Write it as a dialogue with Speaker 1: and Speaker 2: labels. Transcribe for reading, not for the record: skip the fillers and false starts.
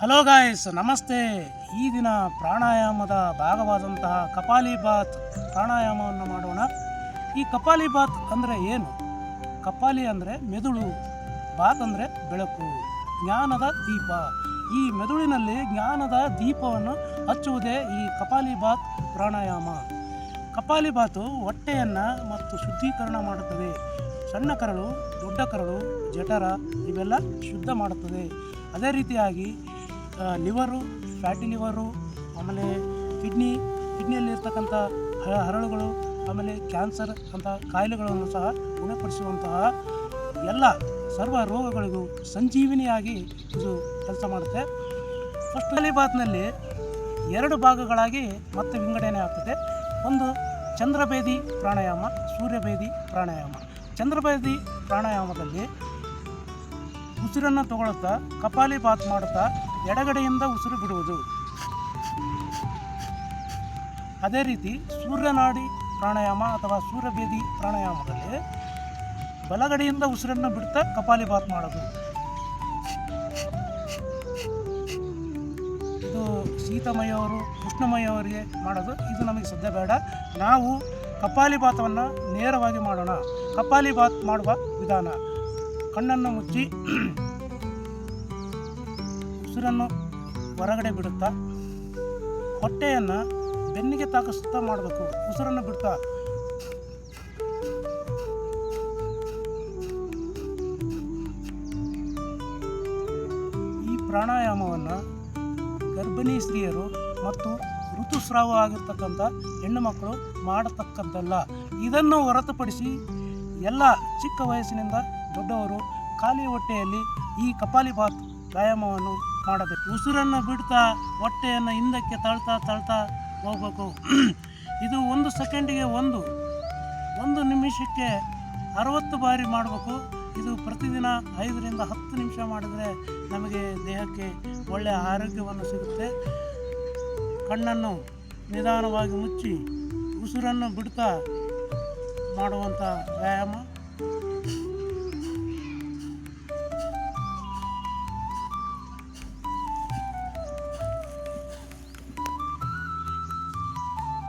Speaker 1: Hello guys, ನಮಸ್ತೆ. ಈ ದಿನ ಪ್ರಾಣಾಯಾಮದ ಭಾಗವಾದಂತಹ ಕಪಾಲಿಭಾತ್ ಪ್ರಾಣಾಯಾಮವನ್ನು ಮಾಡೋಣ. ಈ ಕಪಾಲಿಭಾತ್ ಅಂದರೆ ಏನು? ಕಪಾಲಿ ಅಂದರೆ ಮೆದುಳು, ಬಾತ್ ಅಂದರೆ ಬೆಳಕು, ಜ್ಞಾನದ ದೀಪ. ಈ ಮೆದುಳಿನಲ್ಲಿ ಜ್ಞಾನದ ದೀಪವನ್ನು ಹಚ್ಚುವುದೇ ಈ ಕಪಾಲಿಭಾತ್ ಪ್ರಾಣಾಯಾಮ. ಕಪಾಲಿಭಾತು ಹೊಟ್ಟೆಯನ್ನು ಮತ್ತು ಶುದ್ಧೀಕರಣ ಮಾಡುತ್ತದೆ. ಸಣ್ಣ ಕರಳು, ದೊಡ್ಡ ಕರಳು, ಜಠರ ಇವೆಲ್ಲ ಶುದ್ಧ ಮಾಡುತ್ತದೆ. ಅದೇ ರೀತಿಯಾಗಿ ಲಿವರು, ಫ್ಯಾಟಿ ಲಿವರು, ಆಮೇಲೆ ಕಿಡ್ನಿಯಲ್ಲಿರ್ತಕ್ಕಂಥ ಹರಳುಗಳು, ಆಮೇಲೆ ಕ್ಯಾನ್ಸರ್ ಅಂತ ಕಾಯಿಲೆಗಳನ್ನು ಸಹ ಗುಣಪಡಿಸುವಂತಹ ಎಲ್ಲ ಸರ್ವ ರೋಗಗಳಿಗೂ ಸಂಜೀವಿನಿಯಾಗಿ ಇದು ಕೆಲಸ ಮಾಡುತ್ತೆ. ಫಸ್ಟ್ ಕಪಾಲಿಭಾತ್ನಲ್ಲಿ 2 ಭಾಗಗಳಾಗಿ ಮತ್ತೆ ವಿಂಗಡಣೆ ಆಗ್ತದೆ. ಒಂದು ಚಂದ್ರಭೇದಿ ಪ್ರಾಣಾಯಾಮ, ಸೂರ್ಯಭೇದಿ ಪ್ರಾಣಾಯಾಮ. ಚಂದ್ರಭೇದಿ ಪ್ರಾಣಾಯಾಮದಲ್ಲಿ ಉಸಿರನ್ನು ತಗೊಳ್ಳುತ್ತಾ ಕಪಾಲಿಭಾತ್ ಮಾಡುತ್ತಾ ಎಡಗಡೆಯಿಂದ ಉಸಿರು ಬಿಡುವುದು. ಅದೇ ರೀತಿ ಸೂರ್ಯನಾಡಿ ಪ್ರಾಣಾಯಾಮ ಅಥವಾ ಸೂರ್ಯಭೇದಿ ಪ್ರಾಣಾಯಾಮದಲ್ಲಿ ಬಲಗಡೆಯಿಂದ ಉಸಿರನ್ನು ಬಿಡುತ್ತಾ ಕಪಾಲಿಭಾತ್ ಮಾಡೋದು. ಇದು ಶೀತಮಯವರು, ಉಷ್ಣಮಯವರಿಗೆ ಮಾಡೋದು. ಇದು ನಮಗೆ ಸದ್ಯ ಬೇಡ. ನಾವು ಕಪಾಲಿಭಾತವನ್ನು ನೇರವಾಗಿ ಮಾಡೋಣ. ಕಪಾಲಿಭಾತ್ ಮಾಡುವ ವಿಧಾನ: ಕಣ್ಣನ್ನು ಮುಚ್ಚಿ ಉಸಿರನ್ನು ಹೊರಗಡೆ ಬಿಡುತ್ತಾ ಹೊಟ್ಟೆಯನ್ನು ಬೆನ್ನಿಗೆ ತಾಕಿಸ್ತಾ ಮಾಡಬೇಕು. ಉಸಿರನ್ನು ಬಿಡ್ತಾ ಈ ಪ್ರಾಣಾಯಾಮವನ್ನು ಗರ್ಭಿಣಿ ಸ್ತ್ರೀಯರು ಮತ್ತು ಋತುಸ್ರಾವ ಆಗಿರ್ತಕ್ಕಂಥ ಹೆಣ್ಣು ಮಕ್ಕಳು ಮಾಡತಕ್ಕದ್ದಲ್ಲ. ಇದನ್ನು ಹೊರತುಪಡಿಸಿ ಎಲ್ಲ ಚಿಕ್ಕ ವಯಸ್ಸಿನಿಂದ ದೊಡ್ಡವರು ಖಾಲಿ ಹೊಟ್ಟೆಯಲ್ಲಿ ಈ ಕಪಾಲಿಭಾತ್ ವ್ಯಾಯಾಮವನ್ನು ಮಾಡಬೇಕು. ಉಸಿರನ್ನು ಬಿಡ್ತಾ ಹೊಟ್ಟೆಯನ್ನು ಹಿಂದಕ್ಕೆ ತಳ್ತಾ ಹೋಗಬೇಕು. ಇದು 1 ಸೆಕೆಂಡಿಗೆ 1 ನಿಮಿಷಕ್ಕೆ 60 ಬಾರಿ ಮಾಡಬೇಕು. ಇದು ಪ್ರತಿದಿನ 5 ರಿಂದ 10 ನಿಮಿಷ ಮಾಡಿದರೆ ನಮಗೆ ದೇಹಕ್ಕೆ ಒಳ್ಳೆಯ ಆರೋಗ್ಯವನ್ನು ಸಿಗುತ್ತೆ. ಕಣ್ಣನ್ನು ನಿಧಾನವಾಗಿ ಮುಚ್ಚಿ ಉಸಿರನ್ನು ಬಿಡ್ತಾ ಮಾಡುವಂಥ ವ್ಯಾಯಾಮ